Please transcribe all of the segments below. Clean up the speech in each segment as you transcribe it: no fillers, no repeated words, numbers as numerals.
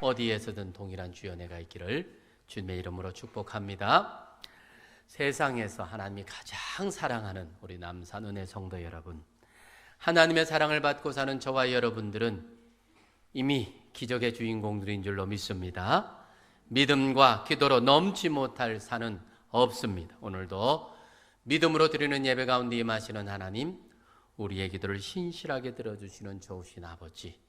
어디에서든 동일한 주여 내가 있기를 주님의 이름으로 축복합니다. 세상에서 하나님이 가장 사랑하는 우리 남산 은혜 성도 여러분, 하나님의 사랑을 받고 사는 저와 여러분들은 이미 기적의 주인공들인 줄로 믿습니다. 믿음과 기도로 넘지 못할 산은 없습니다. 오늘도 믿음으로 드리는 예배 가운데 임하시는 하나님, 우리의 기도를 신실하게 들어주시는 좋으신 아버지,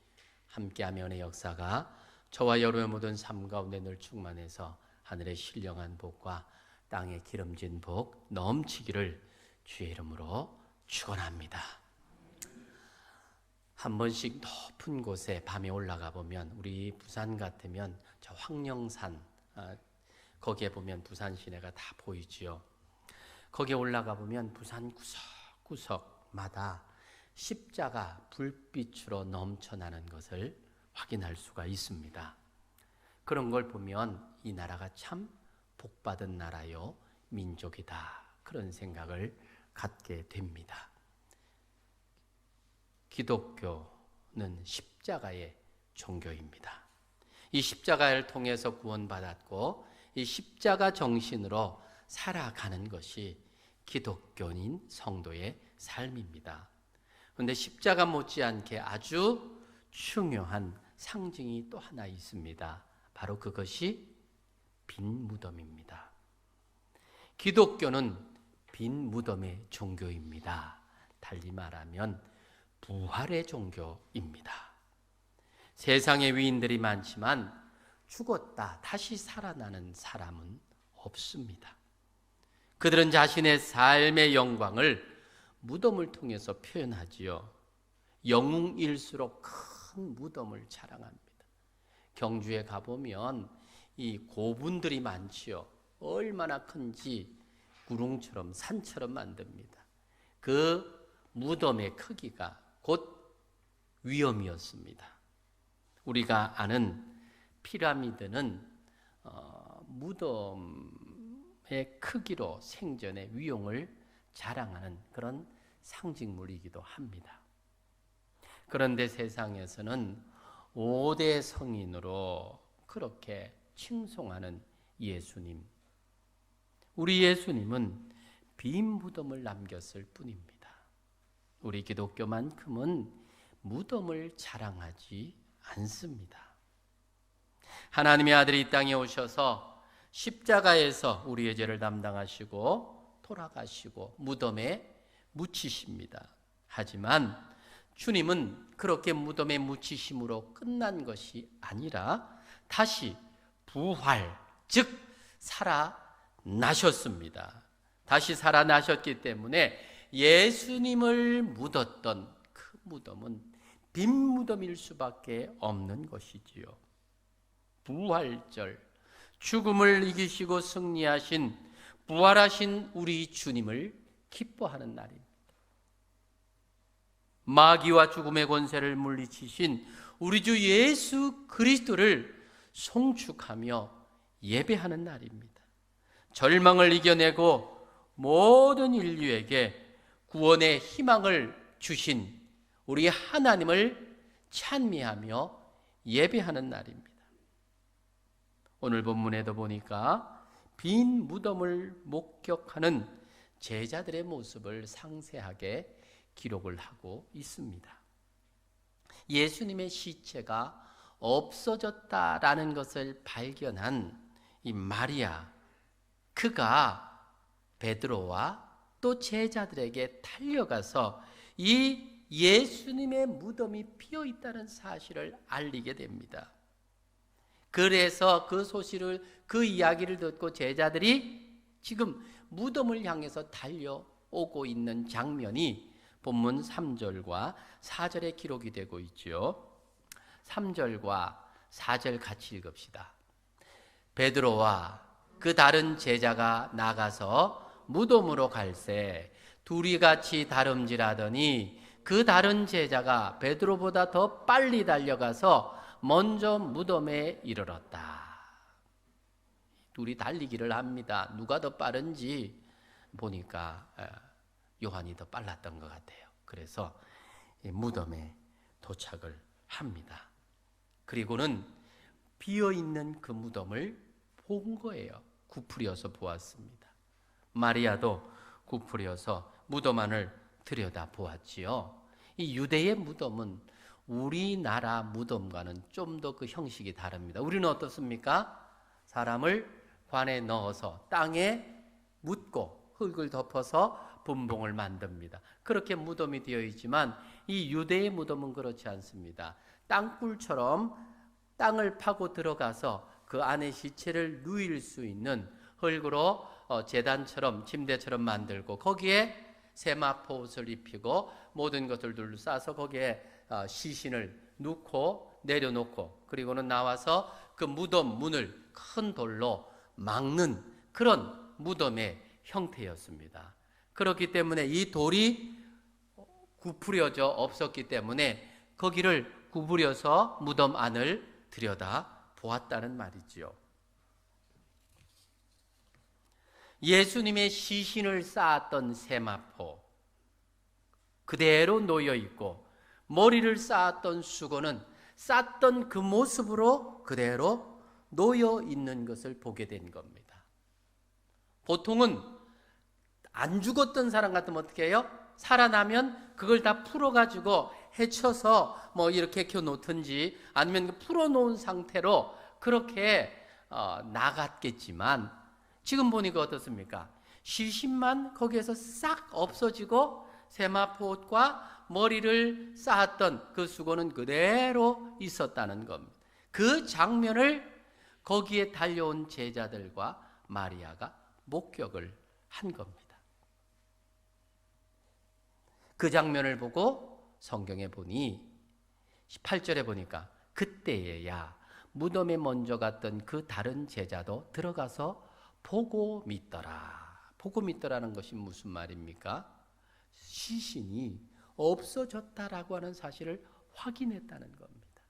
함께하며 은혜의 역사가 저와 여러분의 모든 삶 가운데 늘 충만해서 하늘의 신령한 복과 땅의 기름진 복 넘치기를 주의 이름으로 축원합니다. 한 번씩 높은 곳에 밤에 올라가 보면, 우리 부산 같으면 저 황령산, 거기에 보면 부산 시내가 다 보이지요. 거기에 올라가 보면 부산 구석구석마다 십자가 불빛으로 넘쳐나는 것을 확인할 수가 있습니다. 그런 걸 보면 이 나라가 참 복받은 나라요 민족이다, 그런 생각을 갖게 됩니다. 기독교는 십자가의 종교입니다. 이 십자가를 통해서 구원받았고 이 십자가 정신으로 살아가는 것이 기독교인 성도의 삶입니다. 그런데 십자가 못지않게 아주 중요한 상징이 또 하나 있습니다. 바로 그것이 빈 무덤입니다. 기독교는 빈 무덤의 종교입니다. 달리 말하면 부활의 종교입니다. 세상에 위인들이 많지만 죽었다 다시 살아나는 사람은 없습니다. 그들은 자신의 삶의 영광을 무덤을 통해서 표현하지요. 영웅일수록 큰 무덤을 자랑합니다. 경주에 가보면 이 고분들이 많지요. 얼마나 큰지 구릉처럼 산처럼 만듭니다. 그 무덤의 크기가 곧 위엄이었습니다. 우리가 아는 피라미드는 무덤의 크기로 생전의 위용을 자랑하는 그런 상징물이기도 합니다. 그런데 세상에서는 5대 성인으로 그렇게 칭송하는 예수님, 우리 예수님은 빈 무덤을 남겼을 뿐입니다. 우리 기독교만큼은 무덤을 자랑하지 않습니다. 하나님의 아들이 이 땅에 오셔서 십자가에서 우리의 죄를 담당하시고 돌아가시고 무덤에 묻히십니다. 하지만 주님은 그렇게 무덤에 묻히심으로 끝난 것이 아니라 다시 부활, 즉 살아나셨습니다. 다시 살아나셨기 때문에 예수님을 묻었던 그 무덤은 빈 무덤일 수밖에 없는 것이지요. 부활절, 죽음을 이기시고 승리하신 부활하신 우리 주님을 기뻐하는 날입니다. 마귀와 죽음의 권세를 물리치신 우리 주 예수 그리스도를 송축하며 예배하는 날입니다. 절망을 이겨내고 모든 인류에게 구원의 희망을 주신 우리 하나님을 찬미하며 예배하는 날입니다. 오늘 본문에도 보니까 빈 무덤을 목격하는 제자들의 모습을 상세하게 기록을 하고 있습니다. 예수님의 시체가 없어졌다라는 것을 발견한 이 마리아, 그가 베드로와 또 제자들에게 달려가서 이 예수님의 무덤이 비어 있다는 사실을 알리게 됩니다. 그래서 그 소식을, 그 이야기를 듣고 제자들이 지금 무덤을 향해서 달려오고 있는 장면이 본문 3절과 4절에 기록이 되고 있죠. 3절과 4절 같이 읽읍시다. 베드로와 그 다른 제자가 나가서 무덤으로 갈새 둘이 같이 다름질하더니 그 다른 제자가 베드로보다 더 빨리 달려가서 먼저 무덤에 이르렀다. 둘이 달리기를 합니다. 누가 더 빠른지 보니까 요한이 더 빨랐던 것 같아요. 그래서 무덤에 도착을 합니다. 그리고는 비어있는 그 무덤을 본 거예요. 굽으려서 보았습니다. 마리아도 굽으려서 무덤 안을 들여다 보았지요. 이 유대의 무덤은 우리나라 무덤과는 좀 더 그 형식이 다릅니다. 우리는 어떻습니까? 사람을 관에 넣어서 땅에 묻고 흙을 덮어서 분봉을 만듭니다. 그렇게 무덤이 되어 있지만 이 유대의 무덤은 그렇지 않습니다. 땅굴처럼 땅을 파고 들어가서 그 안에 시체를 누일 수 있는 흙으로 제단처럼 침대처럼 만들고 거기에 세마포 옷을 입히고 모든 것을 둘러싸서 거기에 시신을 넣고 내려놓고 그리고는 나와서 그 무덤 문을 큰 돌로 막는 그런 무덤의 형태였습니다. 그렇기 때문에 이 돌이 굽으려져 없었기 때문에 거기를 구부려서 무덤 안을 들여다 보았다는 말이지요. 예수님의 시신을 쌓았던 세마포 그대로 놓여 있고 머리를 쌓았던 수건은 쌓던 그 모습으로 그대로 놓여 있는 것을 보게 된 겁니다. 보통은 안 죽었던 사람 같으면 어떻게 해요? 살아나면 그걸 다 풀어가지고 헤쳐서 뭐 이렇게 켜놓든지 아니면 풀어놓은 상태로 그렇게 나갔겠지만 지금 보니까 어떻습니까? 시신만 거기에서 싹 없어지고 세마포 옷과 머리를 쌓았던 그 수건은 그대로 있었다는 겁니다. 그 장면을 거기에 달려온 제자들과 마리아가 목격을 한 겁니다. 그 장면을 보고 성경에 보니 18절에 보니까 그때에야 무덤에 먼저 갔던 그 다른 제자도 들어가서 보고 믿더라. 보고 믿더라는 것이 무슨 말입니까? 시신이 없어졌다라고 하는 사실을 확인했다는 겁니다.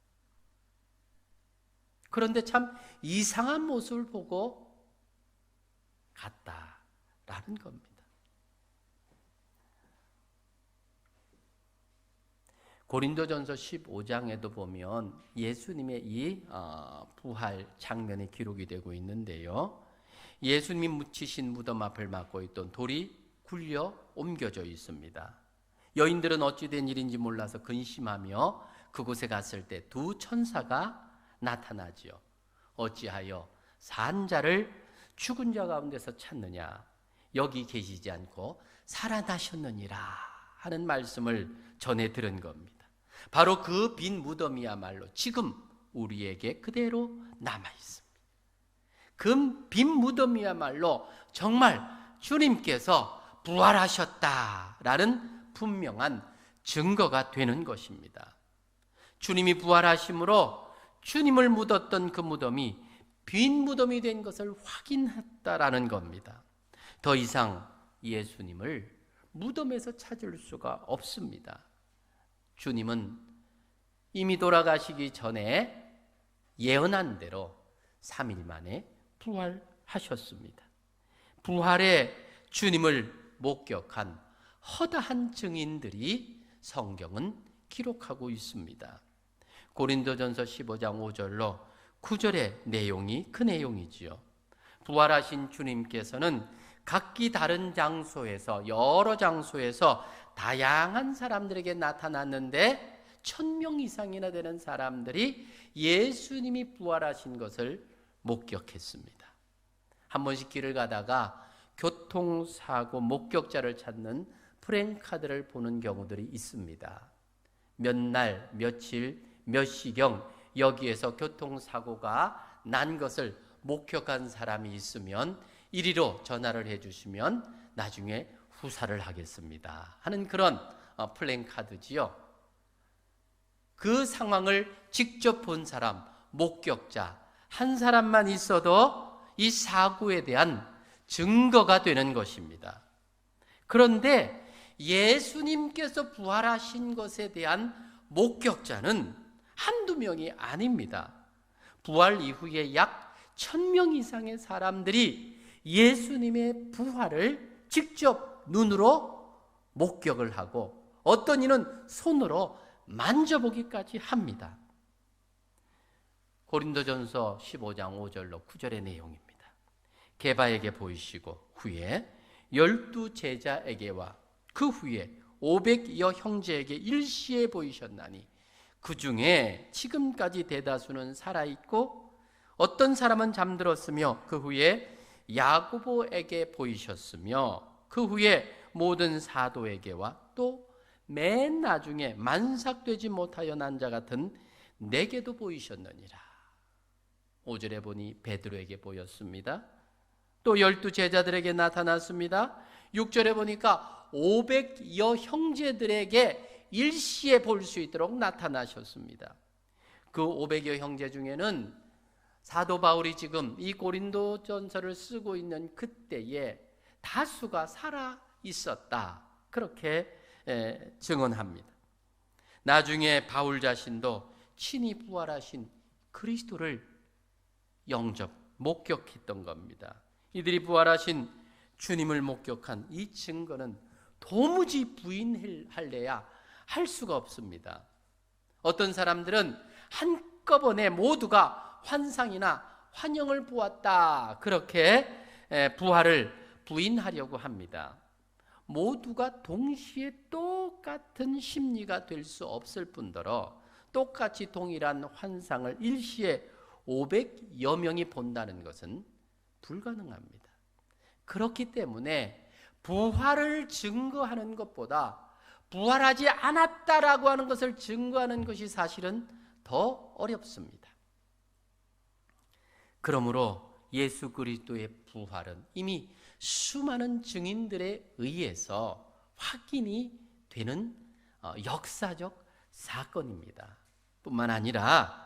그런데 참 이상한 모습을 보고 갔다라는 겁니다. 고린도전서 15장에도 보면 예수님의 이 부활 장면이 기록이 되고 있는데요. 예수님이 묻히신 무덤 앞을 막고 있던 돌이 굴려 옮겨져 있습니다. 여인들은 어찌 된 일인지 몰라서 근심하며 그곳에 갔을 때 두 천사가 나타나지요. 어찌하여 산 자를 죽은 자 가운데서 찾느냐? 여기 계시지 않고 살아나셨느니라 하는 말씀을 전해 들은 겁니다. 바로 그 빈 무덤이야말로 지금 우리에게 그대로 남아 있습니다. 그 빈 무덤이야말로 정말 주님께서 부활하셨다라는 분명한 증거가 되는 것입니다. 주님이 부활하심으로 주님을 묻었던 그 무덤이 빈 무덤이 된 것을 확인했다라는 겁니다. 더 이상 예수님을 무덤에서 찾을 수가 없습니다. 주님은 이미 돌아가시기 전에 예언한 대로 3일 만에 부활하셨습니다. 부활의 주님을 목격한 허다한 증인들이 성경은 기록하고 있습니다. 고린도전서 15장 5절로 9절의 내용이 그 내용이지요. 부활하신 주님께서는 각기 다른 장소에서 여러 장소에서 다양한 사람들에게 나타났는데 1000명 이상이나 되는 사람들이 예수님이 부활하신 것을 목격했습니다. 한 번씩 길을 가다가 교통사고 목격자를 찾는 프랭카드를 보는 경우들이 있습니다. 몇 날, 며칠, 몇 시경 여기에서 교통사고가 난 것을 목격한 사람이 있으면 이리로 전화를 해주시면 나중에 후사를 하겠습니다 하는 그런 플랜카드지요. 그 상황을 직접 본 사람, 목격자 한 사람만 있어도 이 사고에 대한 증거가 되는 것입니다. 그런데 예수님께서 부활하신 것에 대한 목격자는 한두 명이 아닙니다. 부활 이후에 약 1000명 이상의 사람들이 예수님의 부활을 직접 눈으로 목격을 하고 어떤 이는 손으로 만져보기까지 합니다. 고린도전서 15장 5절로 9절의 내용입니다. 게바에게 보이시고 후에 12 제자에게와 그 후에 500여 형제에게 일시에 보이셨나니 그 중에 지금까지 대다수는 살아있고 어떤 사람은 잠들었으며 그 후에 야고보에게 보이셨으며 그 후에 모든 사도에게와 또 맨 나중에 만삭되지 못하여 난 자 같은 내게도 보이셨느니라. 5절에 보니 베드로에게 보였습니다. 또 12 제자들에게 나타났습니다. 6절에 보니까 500여 형제들에게 일시에 볼 수 있도록 나타나셨습니다. 그 500여 형제 중에는 사도 바울이 지금 이 고린도전서를 쓰고 있는 그때에 다수가 살아 있었다, 그렇게 증언합니다. 나중에 바울 자신도 친히 부활하신 그리스도를 목격했던 겁니다. 이들이 부활하신 주님을 목격한 이 증거는 도무지 부인할래야 할 수가 없습니다. 어떤 사람들은 한꺼번에 모두가 환상이나 환영을 보았다, 그렇게 부활을 부인하려고 합니다. 모두가 동시에 똑같은 심리가 될 수 없을 뿐더러 똑같이 동일한 환상을 일시에 500여 명이 본다는 것은 불가능합니다. 그렇기 때문에 부활을 증거하는 것보다 부활하지 않았다라고 하는 것을 증거하는 것이 사실은 더 어렵습니다. 그러므로 예수 그리스도의 부활은 이미 수많은 증인들에 의해서 확인이 되는 역사적 사건입니다. 뿐만 아니라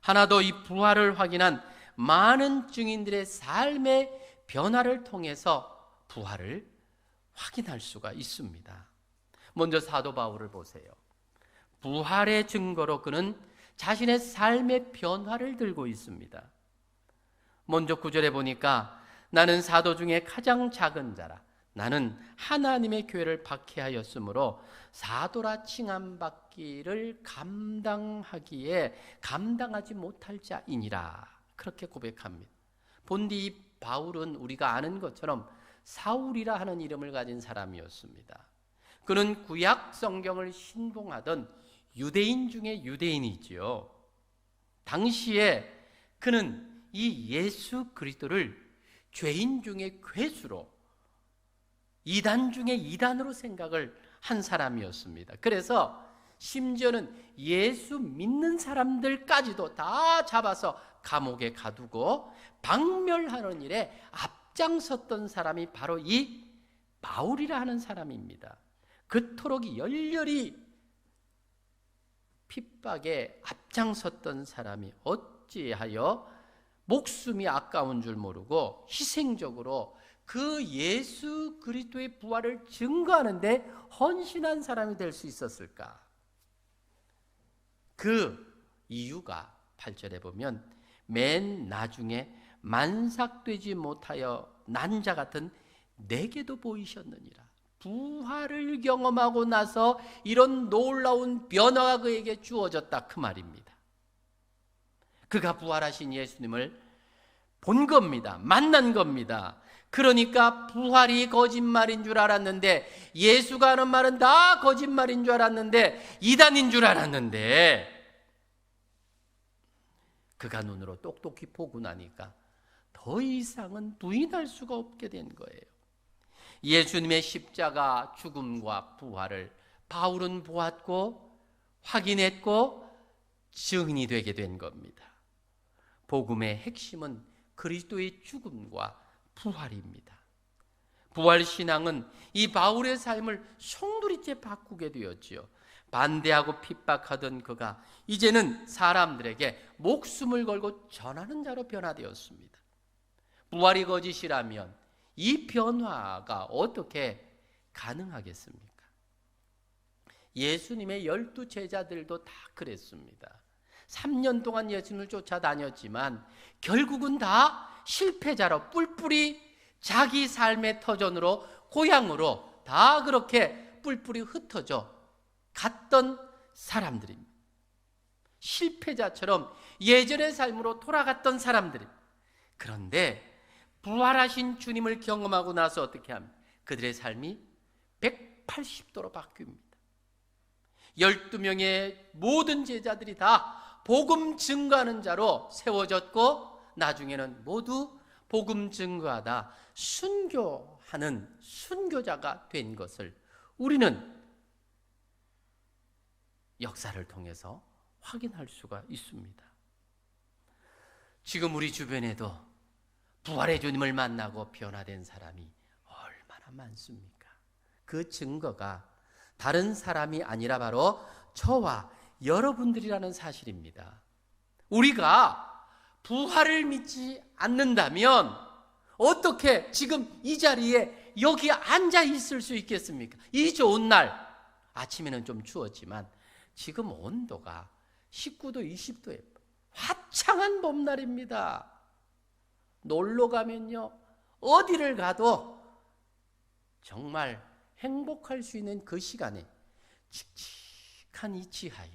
하나 더, 이 부활을 확인한 많은 증인들의 삶의 변화를 통해서 부활을 확인할 수가 있습니다. 먼저 사도 바울을 보세요. 부활의 증거로 그는 자신의 삶의 변화를 들고 있습니다. 먼저 9절에 보니까 나는 사도 중에 가장 작은 자라. 나는 하나님의 교회를 박해하였으므로 사도라 칭함받기를 감당하지 못할 자이니라. 그렇게 고백합니다. 본디 이 바울은 우리가 아는 것처럼 사울이라 하는 이름을 가진 사람이었습니다. 그는 구약 성경을 신봉하던 유대인 중에 유대인이지요. 당시에 그는 이 예수 그리스도를 죄인 중에 괴수로, 이단 중에 이단으로 생각을 한 사람이었습니다. 그래서 심지어는 예수 믿는 사람들까지도 다 잡아서 감옥에 가두고 박멸하는 일에 앞장섰던 사람이 바로 이 바울이라 하는 사람입니다. 그토록 열렬히 핍박에 앞장섰던 사람이 어찌하여 목숨이 아까운 줄 모르고 희생적으로 그 예수 그리스도의 부활을 증거하는데 헌신한 사람이 될 수 있었을까? 그 이유가 8절에 보면 맨 나중에 만삭되지 못하여 난 자 같은 내게도 보이셨느니라. 부활을 경험하고 나서 이런 놀라운 변화가 그에게 주어졌다, 그 말입니다. 그가 부활하신 예수님을 본 겁니다. 만난 겁니다. 그러니까 부활이 거짓말인 줄 알았는데, 예수가 하는 말은 다 거짓말인 줄 알았는데, 이단인 줄 알았는데, 그가 눈으로 똑똑히 보고 나니까 더 이상은 부인할 수가 없게 된 거예요. 예수님의 십자가 죽음과 부활을 바울은 보았고 확인했고 증인이 되게 된 겁니다. 복음의 핵심은 그리스도의 죽음과 부활입니다. 부활신앙은 이 바울의 삶을 송두리째 바꾸게 되었지요. 반대하고 핍박하던 그가 이제는 사람들에게 목숨을 걸고 전하는 자로 변화되었습니다. 부활이 거짓이라면 이 변화가 어떻게 가능하겠습니까? 예수님의 12 제자들도 다 그랬습니다. 3년 동안 예수님을 쫓아다녔지만 결국은 다 실패자로 뿔뿔이 자기 삶의 터전으로, 고향으로 다 그렇게 뿔뿔이 흩어져 갔던 사람들입니다. 실패자처럼 예전의 삶으로 돌아갔던 사람들입니다. 그런데 부활하신 주님을 경험하고 나서 어떻게 합니까? 그들의 삶이 180도로 바뀝니다. 12명의 모든 제자들이 다 복음 증거하는 자로 세워졌고, 나중에는 모두 복음 증거하다 순교하는 순교자가 된 것을 우리는 역사를 통해서 확인할 수가 있습니다. 지금 우리 주변에도 부활의 주님을 만나고 변화된 사람이 얼마나 많습니까? 그 증거가 다른 사람이 아니라 바로 저와 여러분들이라는 사실입니다. 우리가 부활을 믿지 않는다면 어떻게 지금 이 자리에 여기 앉아 있을 수 있겠습니까? 이 좋은 날, 아침에는 좀 추웠지만 지금 온도가 19도, 20도에 화창한 봄날입니다. 놀러 가면요, 어디를 가도 정말 행복할 수 있는 그 시간에 칙칙한 이 지하에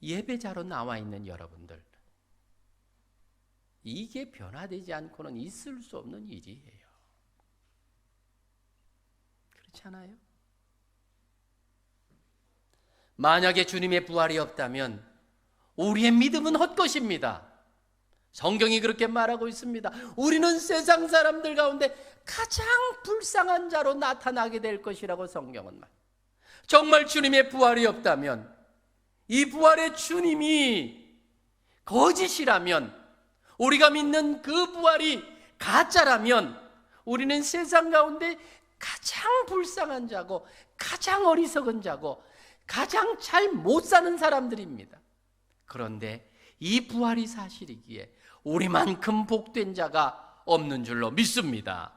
예배자로 나와 있는 여러분들, 이게 변화되지 않고는 있을 수 없는 일이에요. 그렇지 않아요? 만약에 주님의 부활이 없다면 우리의 믿음은 헛것입니다. 성경이 그렇게 말하고 있습니다. 우리는 세상 사람들 가운데 가장 불쌍한 자로 나타나게 될 것이라고 성경은 말합니다. 정말 주님의 부활이 없다면, 이 부활의 주님이 거짓이라면, 우리가 믿는 그 부활이 가짜라면 우리는 세상 가운데 가장 불쌍한 자고 가장 어리석은 자고 가장 잘 못 사는 사람들입니다. 그런데 이 부활이 사실이기에 우리만큼 복된 자가 없는 줄로 믿습니다.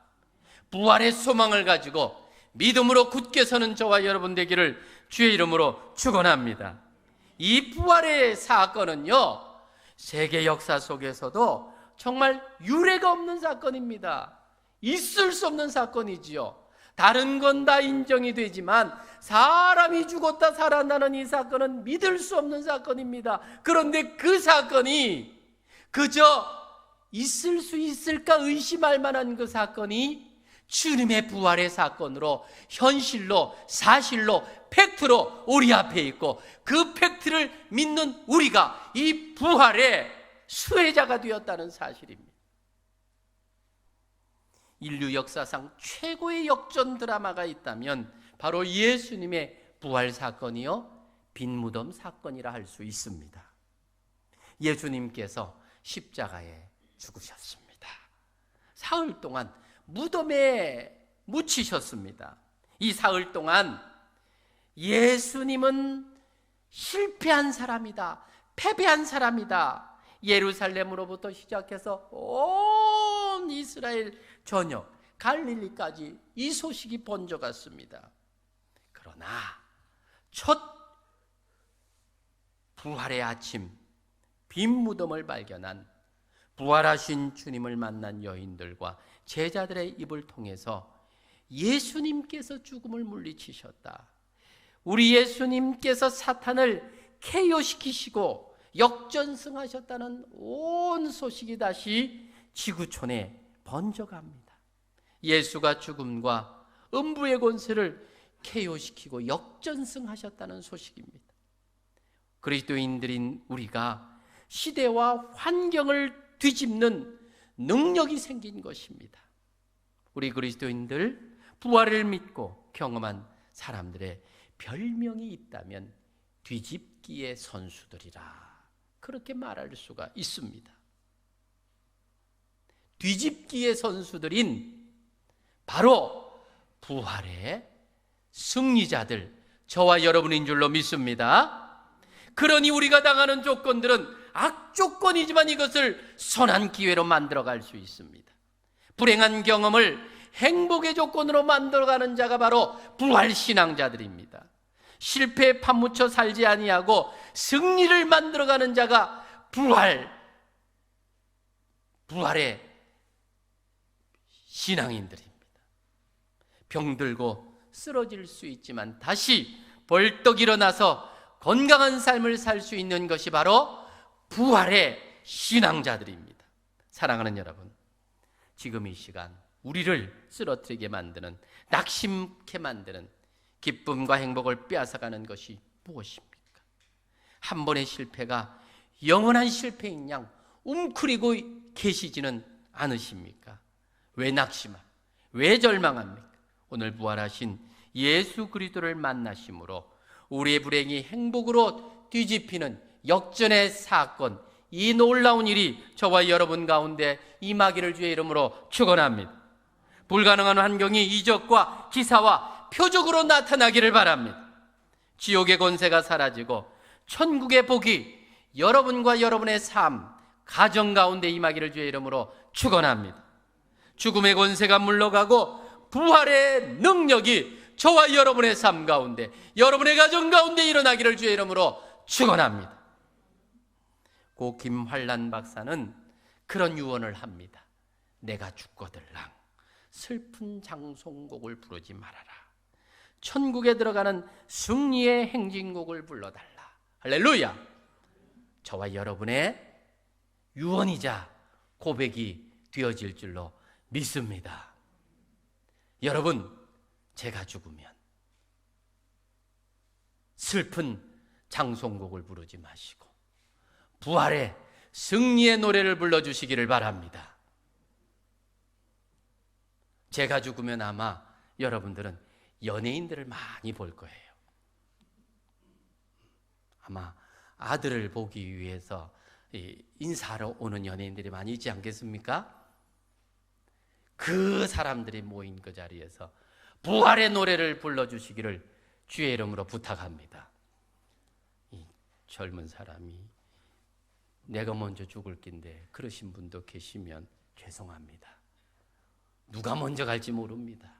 부활의 소망을 가지고 믿음으로 굳게 서는 저와 여러분 되기를 주의 이름으로 축원합니다. 이 부활의 사건은요, 세계 역사 속에서도 정말 유례가 없는 사건입니다. 있을 수 없는 사건이지요. 다른 건 다 인정이 되지만 사람이 죽었다 살아나는 이 사건은 믿을 수 없는 사건입니다. 그런데 그 사건이 그저 있을 수 있을까 의심할 만한 그 사건이 주님의 부활의 사건으로 현실로, 사실로, 팩트로 우리 앞에 있고, 그 팩트를 믿는 우리가 이 부활의 수혜자가 되었다는 사실입니다. 인류 역사상 최고의 역전 드라마가 있다면 바로 예수님의 부활 사건이요, 빈무덤 사건이라 할 수 있습니다. 예수님께서 십자가에 죽으셨습니다. 사흘 동안 무덤에 묻히셨습니다. 이 사흘 동안 예수님은 실패한 사람이다, 패배한 사람이다, 예루살렘으로부터 시작해서 온 이스라엘 전역 갈릴리까지 이 소식이 번져갔습니다. 그러나 첫 부활의 아침, 빈 무덤을 발견한 부활하신 주님을 만난 여인들과 제자들의 입을 통해서 예수님께서 죽음을 물리치셨다, 우리 예수님께서 사탄을 KO시키시고 역전승하셨다는 온 소식이 다시 지구촌에 번져갑니다. 예수가 죽음과 음부의 권세를 KO시키고 역전승하셨다는 소식입니다. 그리스도인들인 우리가 시대와 환경을 뒤집는 능력이 생긴 것입니다. 우리 그리스도인들 부활을 믿고 경험한 사람들의 별명이 있다면 뒤집기의 선수들이라, 그렇게 말할 수가 있습니다. 뒤집기의 선수들인 바로 부활의 승리자들, 저와 여러분인 줄로 믿습니다. 그러니 우리가 당하는 조건들은 악조건이지만 이것을 선한 기회로 만들어갈 수 있습니다. 불행한 경험을 행복의 조건으로 만들어가는 자가 바로 부활신앙자들입니다. 실패에 파묻혀 살지 아니하고 승리를 만들어가는 자가 부활의 신앙인들입니다. 병들고 쓰러질 수 있지만 다시 벌떡 일어나서 건강한 삶을 살 수 있는 것이 바로 부활의 신앙자들입니다. 사랑하는 여러분, 지금 이 시간 우리를 쓰러뜨리게 만드는, 낙심케 만드는 기쁨과 행복을 빼앗아가는 것이 무엇입니까? 한 번의 실패가 영원한 실패인 양 웅크리고 계시지는 않으십니까? 왜 낙심합니까? 왜 절망합니까? 오늘 부활하신 예수 그리스도를 만나심으로 우리의 불행이 행복으로 뒤집히는 역전의 사건, 이 놀라운 일이 저와 여러분 가운데 임하기를 주의 이름으로 축원합니다. 불가능한 환경이 이적과 기사와 표적으로 나타나기를 바랍니다. 지옥의 권세가 사라지고 천국의 복이 여러분과 여러분의 삶, 가정 가운데 임하기를 주의 이름으로 축원합니다. 죽음의 권세가 물러가고 부활의 능력이 저와 여러분의 삶 가운데, 여러분의 가정 가운데 일어나기를 주의 이름으로 축원합니다. 고 김환란 박사는 그런 유언을 합니다. 내가 죽거들랑 슬픈 장송곡을 부르지 말아라. 천국에 들어가는 승리의 행진곡을 불러달라. 할렐루야. 저와 여러분의 유언이자 고백이 되어질 줄로 믿습니다. 여러분, 제가 죽으면 슬픈 장송곡을 부르지 마시고 부활의 승리의 노래를 불러주시기를 바랍니다. 제가 죽으면 아마 여러분들은 연예인들을 많이 볼 거예요. 아마 아들을 보기 위해서 인사하러 오는 연예인들이 많이 있지 않겠습니까? 그 사람들이 모인 그 자리에서 부활의 노래를 불러주시기를 주의 이름으로 부탁합니다. 이 젊은 사람이 내가 먼저 죽을 낀데 그러신 분도 계시면 죄송합니다. 누가 먼저 갈지 모릅니다.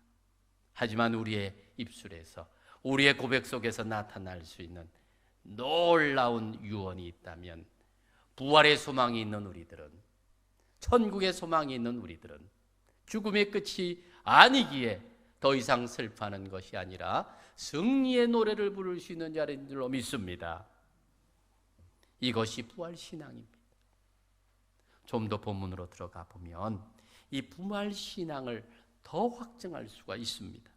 하지만 우리의 입술에서, 우리의 고백 속에서 나타날 수 있는 놀라운 유언이 있다면, 부활의 소망이 있는 우리들은, 천국의 소망이 있는 우리들은 죽음의 끝이 아니기에 더 이상 슬퍼하는 것이 아니라 승리의 노래를 부를 수 있는 자인 줄로 믿습니다. 이것이 부활신앙입니다. 좀 더 본문으로 들어가 보면 이 부활신앙을 더 확증할 수가 있습니다.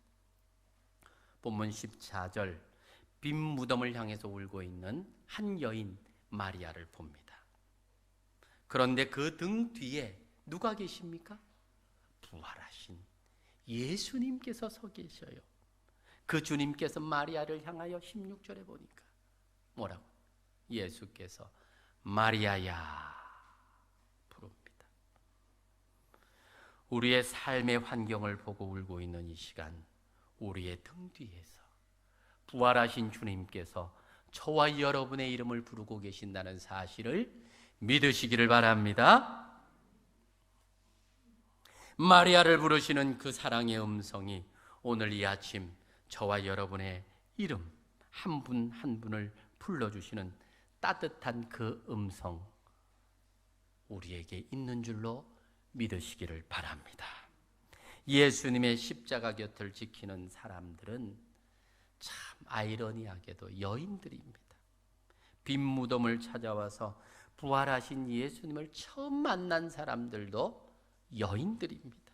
본문 14절, 빈 무덤을 향해서 울고 있는 한 여인 마리아를 봅니다. 그런데 그 등 뒤에 누가 계십니까? 부활하신 예수님께서 서 계셔요. 그 주님께서 마리아를 향하여 16절에 보니까 뭐라고? 예수께서 마리아야 부릅니다. 우리의 삶의 환경을 보고 울고 있는 이 시간, 우리의 등 뒤에서 부활하신 주님께서 저와 여러분의 이름을 부르고 계신다는 사실을 믿으시기를 바랍니다. 마리아를 부르시는 그 사랑의 음성이 오늘 이 아침 저와 여러분의 이름 한 분 한 분을 불러주시는 따뜻한 그 음성, 우리에게 있는 줄로 믿으시기를 바랍니다. 예수님의 십자가 곁을 지키는 사람들은 참 아이러니하게도 여인들입니다. 빈 무덤을 찾아와서 부활하신 예수님을 처음 만난 사람들도 여인들입니다.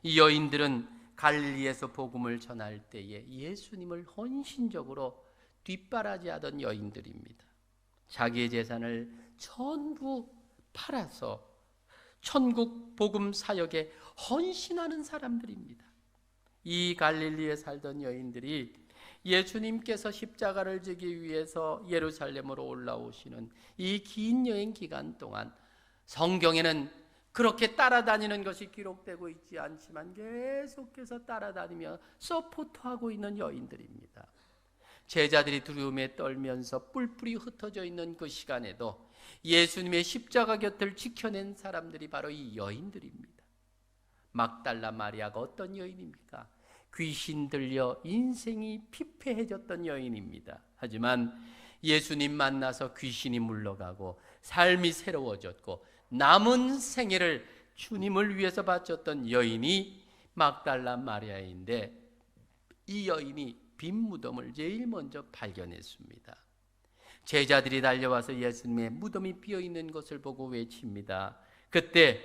이 여인들은 갈릴리에서 복음을 전할 때에 예수님을 헌신적으로 뒷바라지하던 여인들입니다. 자기의 재산을 전부 팔아서 천국 복음 사역에 헌신하는 사람들입니다. 이 갈릴리에 살던 여인들이 예수님께서 십자가를 지기 위해서 예루살렘으로 올라오시는 이 긴 여행 기간 동안 성경에는 그렇게 따라다니는 것이 기록되고 있지 않지만 계속해서 따라다니며 서포트하고 있는 여인들입니다. 제자들이 두려움에 떨면서 뿔뿔이 흩어져 있는 그 시간에도 예수님의 십자가 곁을 지켜낸 사람들이 바로 이 여인들입니다. 막달라 마리아가 어떤 여인입니까? 귀신 들려 인생이 피폐해졌던 여인입니다. 하지만 예수님 만나서 귀신이 물러가고 삶이 새로워졌고 남은 생애를 주님을 위해서 바쳤던 여인이 막달라 마리아인데, 이 여인이 빈 무덤을 제일 먼저 발견했습니다. 제자들이 달려와서 예수님의 무덤이 비어있는 것을 보고 외칩니다. 그때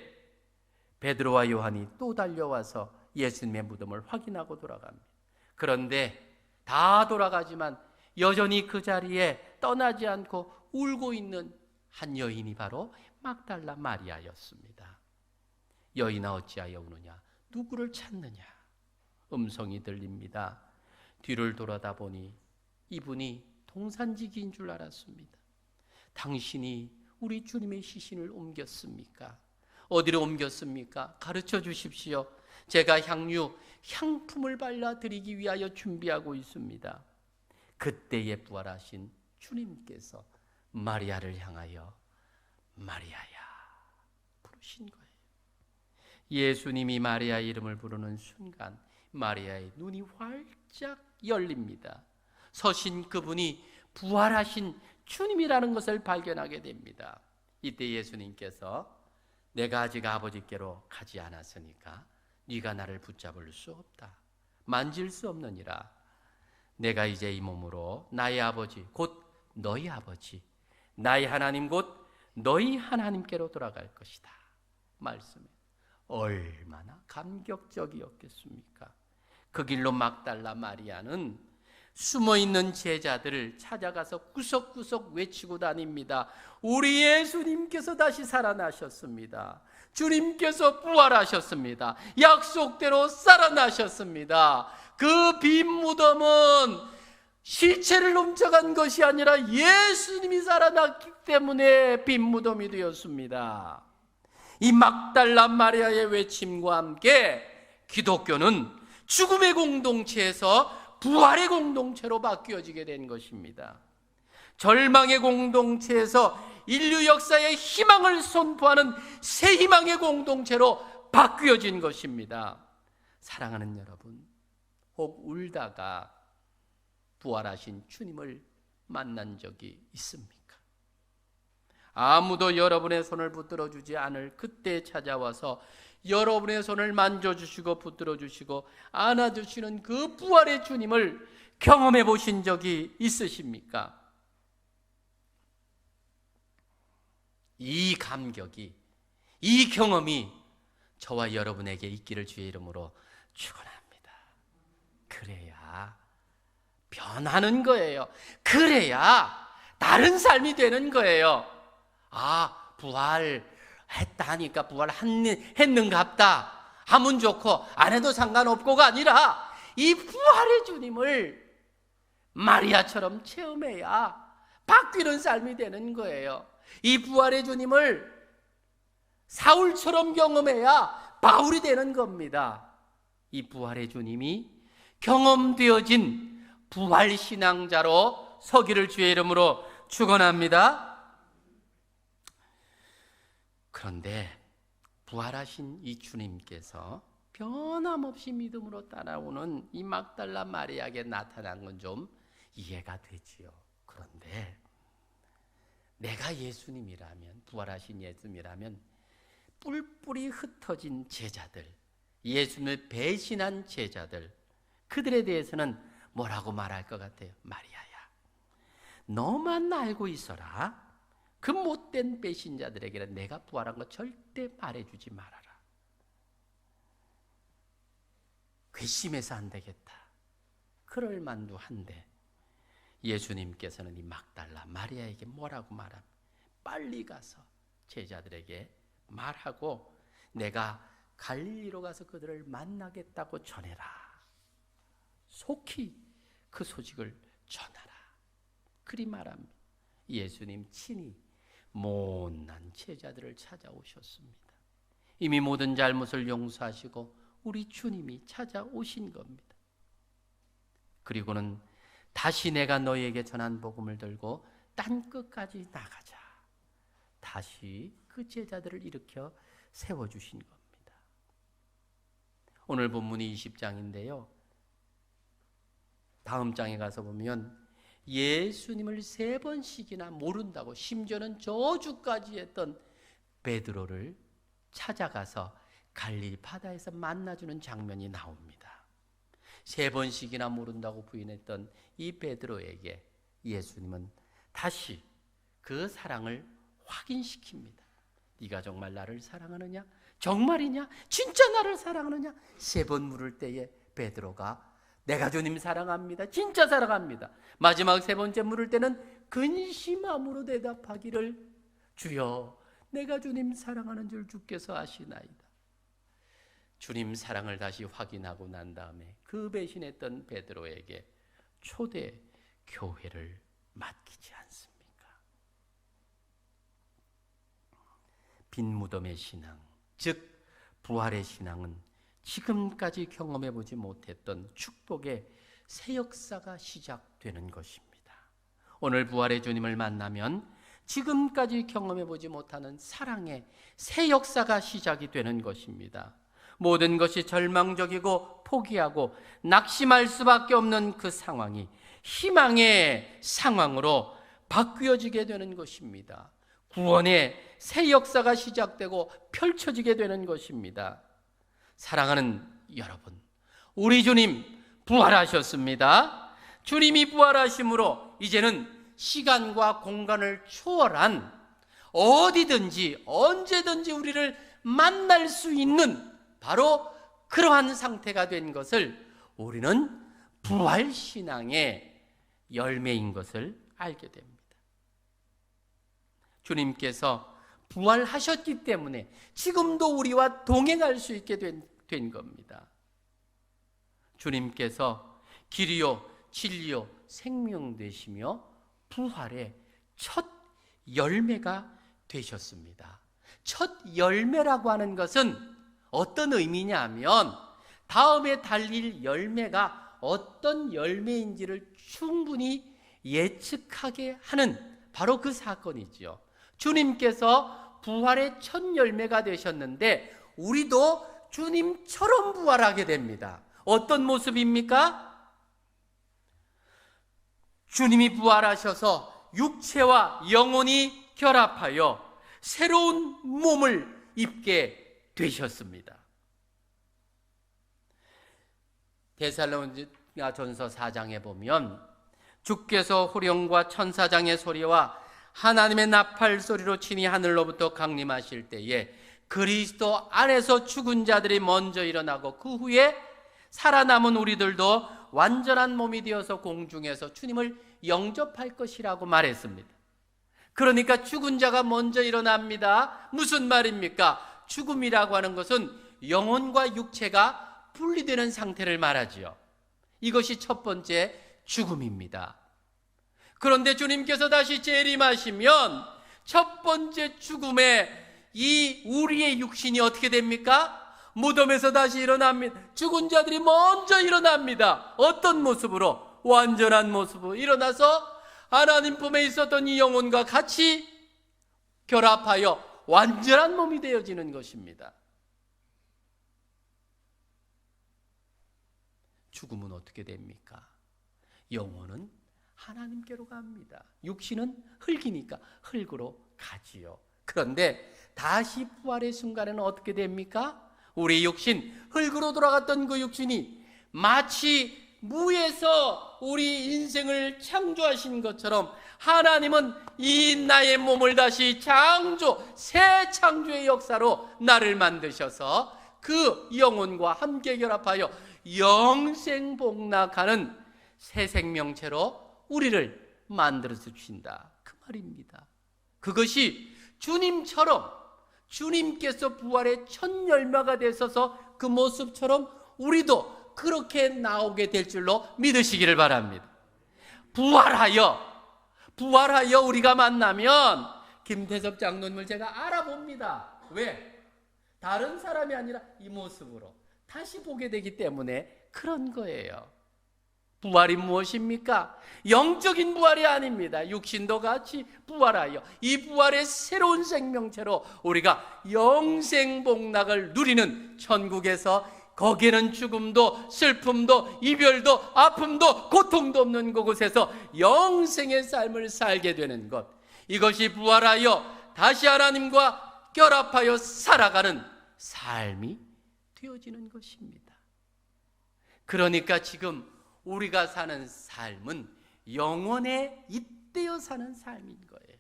베드로와 요한이 또 달려와서 예수님의 무덤을 확인하고 돌아갑니다. 그런데 다 돌아가지만 여전히 그 자리에 떠나지 않고 울고 있는 한 여인이 바로 막달라 마리아였습니다. 여인아, 어찌하여 우느냐? 누구를 찾느냐? 음성이 들립니다. 뒤를 돌아다 보니 이분이 동산지기인 줄 알았습니다. 당신이 우리 주님의 시신을 옮겼습니까? 어디로 옮겼습니까? 가르쳐 주십시오. 제가 향품을 발라드리기 위하여 준비하고 있습니다. 그때에 부활하신 주님께서 마리아를 향하여 마리아야 부르신 거예요. 예수님이 마리아 이름을 부르는 순간 마리아의 눈이 활짝 열립니다. 서신 그분이 부활하신 주님이라는 것을 발견하게 됩니다. 이때 예수님께서 내가 아직 아버지께로 가지 않았으니까 네가 나를 붙잡을 수 없다. 만질 수 없느니라. 내가 이제 이 몸으로 나의 아버지 곧 너희 아버지, 나의 하나님 곧 너희 하나님께로 돌아갈 것이다. 말씀에 얼마나 감격적이었겠습니까? 그 길로 막달라 마리아는 숨어있는 제자들을 찾아가서 구석구석 외치고 다닙니다. 우리 예수님께서 다시 살아나셨습니다. 주님께서 부활하셨습니다. 약속대로 살아나셨습니다. 그 빈 무덤은 시체를 훔쳐간 것이 아니라 예수님이 살아났기 때문에 빈 무덤이 되었습니다. 이 막달라 마리아의 외침과 함께 기독교는 죽음의 공동체에서 부활의 공동체로 바뀌어지게 된 것입니다. 절망의 공동체에서 인류 역사의 희망을 선포하는 새 희망의 공동체로 바뀌어진 것입니다. 사랑하는 여러분, 혹 울다가 부활하신 주님을 만난 적이 있습니까? 아무도 여러분의 손을 붙들어 주지 않을 그때 찾아와서 여러분의 손을 만져주시고 붙들어 주시고 안아주시는 그 부활의 주님을 경험해 보신 적이 있으십니까? 이 감격이, 이 경험이 저와 여러분에게 있기를 주의 이름으로 축원합니다. 그래야 변하는 거예요. 그래야 다른 삶이 되는 거예요. 아, 부활했다 하니까 부활했는갑다 하면 좋고 안 해도 상관없고가 아니라 이 부활의 주님을 마리아처럼 체험해야 바뀌는 삶이 되는 거예요. 이 부활의 주님을 사울처럼 경험해야 바울이 되는 겁니다. 이 부활의 주님이 경험되어진 부활신앙자로 서기를 주의 이름으로 축원합니다. 그런데 부활하신 이 주님께서 변함없이 믿음으로 따라오는 이 막달라 마리아에게 나타난 건 좀 이해가 되지요. 그런데 내가 예수님이라면, 부활하신 예수님이라면 뿔뿔이 흩어진 제자들, 예수님을 배신한 제자들, 그들에 대해서는 뭐라고 말할 것 같아요? 마리아야, 너만 알고 있어라. 그 못된 배신자들에게는 내가 부활한 거 절대 말해주지 말아라. 괘씸해서 안 되겠다. 그럴 만도 한데 예수님께서는 이 막달라 마리아에게 뭐라고 말합니까? 빨리 가서 제자들에게 말하고 내가 갈릴리로 가서 그들을 만나겠다고 전해라. 속히 그 소식을 전하라. 그리 말합니다. 예수님 친히 못난 제자들을 찾아오셨습니다. 이미 모든 잘못을 용서하시고 우리 주님이 찾아오신 겁니다. 그리고는 다시 내가 너희에게 전한 복음을 들고 땅 끝까지 나가자. 다시 그 제자들을 일으켜 세워주신 겁니다. 오늘 본문이 20장인데요. 다음 장에 가서 보면 예수님을 3번씩이나 모른다고 심지어는 저주까지 했던 베드로를 찾아가서 갈릴리 바다에서 만나주는 장면이 나옵니다. 3번씩이나 모른다고 부인했던 이 베드로에게 예수님은 다시 그 사랑을 확인시킵니다. 네가 정말 나를 사랑하느냐? 정말이냐? 진짜 나를 사랑하느냐? 3번 물을 때에 베드로가 내가 주님 사랑합니다. 진짜 사랑합니다. 마지막 3번째 물을 때는 근심함으로 대답하기를 주여 내가 주님 사랑하는 줄 주께서 아시나이다. 주님 사랑을 다시 확인하고 난 다음에 그 배신했던 베드로에게 초대 교회를 맡기지 않습니까? 빈 무덤의 신앙, 즉 부활의 신앙은 지금까지 경험해 보지 못했던 축복의 새 역사가 시작되는 것입니다. 오늘 부활의 주님을 만나면 지금까지 경험해 보지 못하는 사랑의 새 역사가 시작이 되는 것입니다. 모든 것이 절망적이고 포기하고 낙심할 수밖에 없는 그 상황이 희망의 상황으로 바뀌어지게 되는 것입니다. 구원의 새 역사가 시작되고 펼쳐지게 되는 것입니다. 사랑하는 여러분, 우리 주님 부활하셨습니다. 주님이 부활하심으로 이제는 시간과 공간을 초월한 어디든지 언제든지 우리를 만날 수 있는 바로 그러한 상태가 된 것을 우리는 부활신앙의 열매인 것을 알게 됩니다. 주님께서 부활하셨기 때문에 지금도 우리와 동행할 수 있게 된 겁니다. 주님께서 길이요 진리요 생명 되시며 부활의 첫 열매가 되셨습니다. 첫 열매라고 하는 것은 어떤 의미냐 하면 다음에 달릴 열매가 어떤 열매인지를 충분히 예측하게 하는 바로 그 사건이지요. 주님께서 부활의 첫 열매가 되셨는데 우리도 주님처럼 부활하게 됩니다. 어떤 모습입니까? 주님이 부활하셔서 육체와 영혼이 결합하여 새로운 몸을 입게 되셨습니다. 데살로니가전서 4장에 보면 주께서 호령과 천사장의 소리와 하나님의 나팔 소리로 친히 하늘로부터 강림하실 때에 그리스도 안에서 죽은 자들이 먼저 일어나고 그 후에 살아남은 우리들도 완전한 몸이 되어서 공중에서 주님을 영접할 것이라고 말했습니다. 그러니까 죽은 자가 먼저 일어납니다. 무슨 말입니까? 죽음이라고 하는 것은 영혼과 육체가 분리되는 상태를 말하지요. 이것이 첫 번째 죽음입니다. 그런데 주님께서 다시 재림하시면 첫 번째 죽음에 이 우리의 육신이 어떻게 됩니까? 무덤에서 다시 일어납니다. 죽은 자들이 먼저 일어납니다. 어떤 모습으로? 완전한 모습으로 일어나서 하나님 품에 있었던 이 영혼과 같이 결합하여 완전한 몸이 되어지는 것입니다. 죽음은 어떻게 됩니까? 영혼은 하나님께로 갑니다. 육신은 흙이니까 흙으로 가지요. 그런데 다시 부활의 순간에는 어떻게 됩니까? 우리 육신, 흙으로 돌아갔던 그 육신이 마치 무에서 우리 인생을 창조하신 것처럼 하나님은 이 나의 몸을 다시 새 창조의 역사로 나를 만드셔서 그 영혼과 함께 결합하여 영생복락하는 새 생명체로 우리를 만들어서 주신다. 그 말입니다. 그것이 주님처럼 주님께서 부활의 첫 열매가 되셔서 그 모습처럼 우리도 그렇게 나오게 될 줄로 믿으시기를 바랍니다. 부활하여 우리가 만나면 김태섭 장로님을 제가 알아봅니다. 왜? 다른 사람이 아니라 이 모습으로 다시 보게 되기 때문에 그런 거예요. 부활이 무엇입니까? 영적인 부활이 아닙니다. 육신도 같이 부활하여 이 부활의 새로운 생명체로 우리가 영생복락을 누리는 천국에서 거기에는 죽음도 슬픔도 이별도 아픔도 고통도 없는 그곳에서 영생의 삶을 살게 되는 것, 이것이 부활하여 다시 하나님과 결합하여 살아가는 삶이 되어지는 것입니다. 그러니까 지금 우리가 사는 삶은 영혼의 잇대어 사는 삶인 거예요.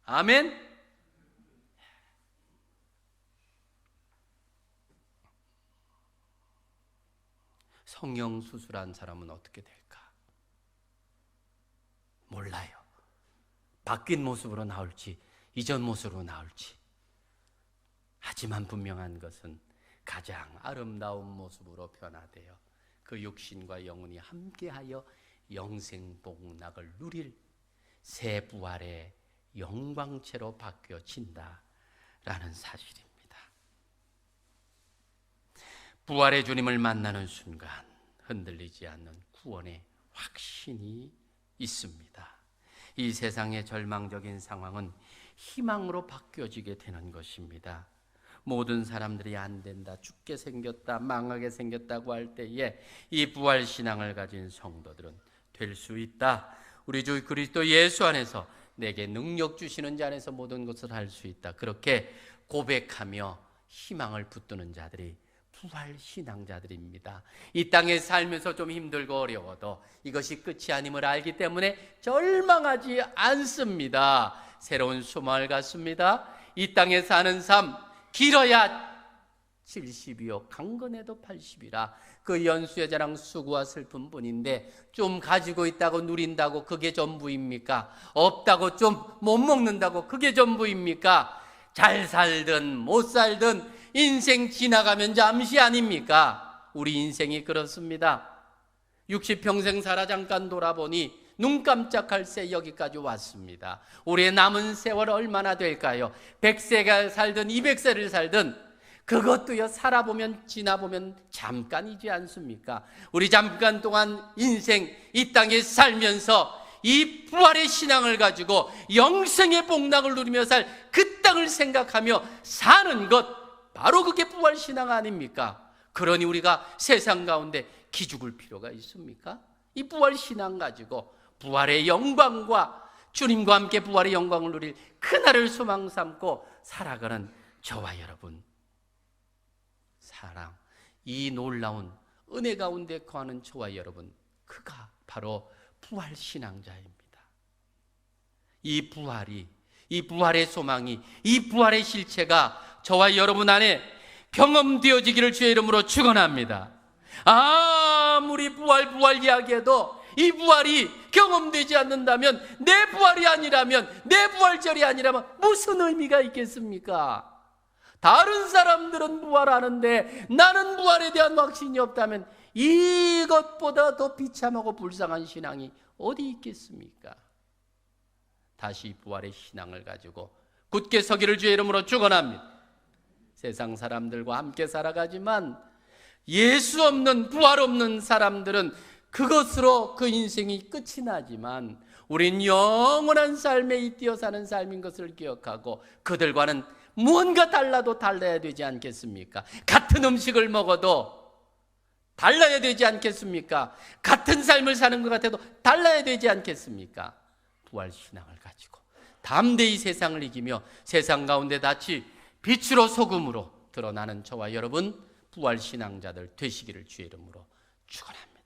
아멘. 성형 수술한 사람은 어떻게 될까? 몰라요. 바뀐 모습으로 나올지 이전 모습으로 나올지. 하지만 분명한 것은 가장 아름다운 모습으로 변화되어 그 육신과 영혼이 함께하여 영생복락을 누릴 새 부활의 영광체로 바뀌어진다라는 사실입니다. 부활의 주님을 만나는 순간 흔들리지 않는 구원의 확신이 있습니다. 이 세상의 절망적인 상황은 희망으로 바뀌어지게 되는 것입니다. 모든 사람들이 안 된다, 죽게 생겼다, 망하게 생겼다고 할 때에 이 부활신앙을 가진 성도들은 될 수 있다. 우리 주 그리스도 예수 안에서 내게 능력 주시는 자 안에서 모든 것을 할 수 있다. 그렇게 고백하며 희망을 붙드는 자들이 부활신앙자들입니다. 이 땅에 살면서 좀 힘들고 어려워도 이것이 끝이 아님을 알기 때문에 절망하지 않습니다. 새로운 소망을 갖습니다. 이 땅에 사는 삶 길어야 70이요 강건해도 80이라 그 연수의 자랑 수고와 슬픔뿐인데 좀 가지고 있다고 누린다고 그게 전부입니까? 없다고 좀 못 먹는다고 그게 전부입니까? 잘 살든 못 살든 인생 지나가면 잠시 아닙니까? 우리 인생이 그렇습니다. 60평생 살아 잠깐 돌아보니 눈 깜짝할 새 여기까지 왔습니다. 우리의 남은 세월 얼마나 될까요? 100세가 살든 200세를 살든 그것도요 살아보면 지나보면 잠깐이지 않습니까? 우리 잠깐 동안 인생 이 땅에 살면서 이 부활의 신앙을 가지고 영생의 복락을 누리며 살 그 땅을 생각하며 사는 것 바로 그게 부활신앙 아닙니까? 그러니 우리가 세상 가운데 기죽을 필요가 있습니까? 이 부활신앙 가지고 부활의 영광과 주님과 함께 부활의 영광을 누릴 그날을 소망 삼고 살아가는 저와 여러분, 사랑, 이 놀라운 은혜 가운데 거하는 저와 여러분, 그가 바로 부활신앙자입니다. 이 부활이, 이 부활의 소망이, 이 부활의 실체가 저와 여러분 안에 경험되어지기를 주의 이름으로 축원합니다. 아무리 부활 이야기해도 이 부활이 경험되지 않는다면, 내 부활이 아니라면, 내 부활절이 아니라면 무슨 의미가 있겠습니까? 다른 사람들은 부활하는데 나는 부활에 대한 확신이 없다면 이것보다 더 비참하고 불쌍한 신앙이 어디 있겠습니까? 다시 부활의 신앙을 가지고 굳게 서기를 주의 이름으로 축원합니다. 세상 사람들과 함께 살아가지만 예수 없는, 부활 없는 사람들은 그것으로 그 인생이 끝이 나지만 우린 영원한 삶에 잇대어 사는 삶인 것을 기억하고 그들과는 무언가 달라도 달라야 되지 않겠습니까? 같은 음식을 먹어도 달라야 되지 않겠습니까? 같은 삶을 사는 것 같아도 달라야 되지 않겠습니까? 부활신앙을 가지고 담대히 세상을 이기며 세상 가운데 낯이 빛으로 소금으로 드러나는 저와 여러분 부활신앙자들 되시기를 주의 이름으로 축원합니다.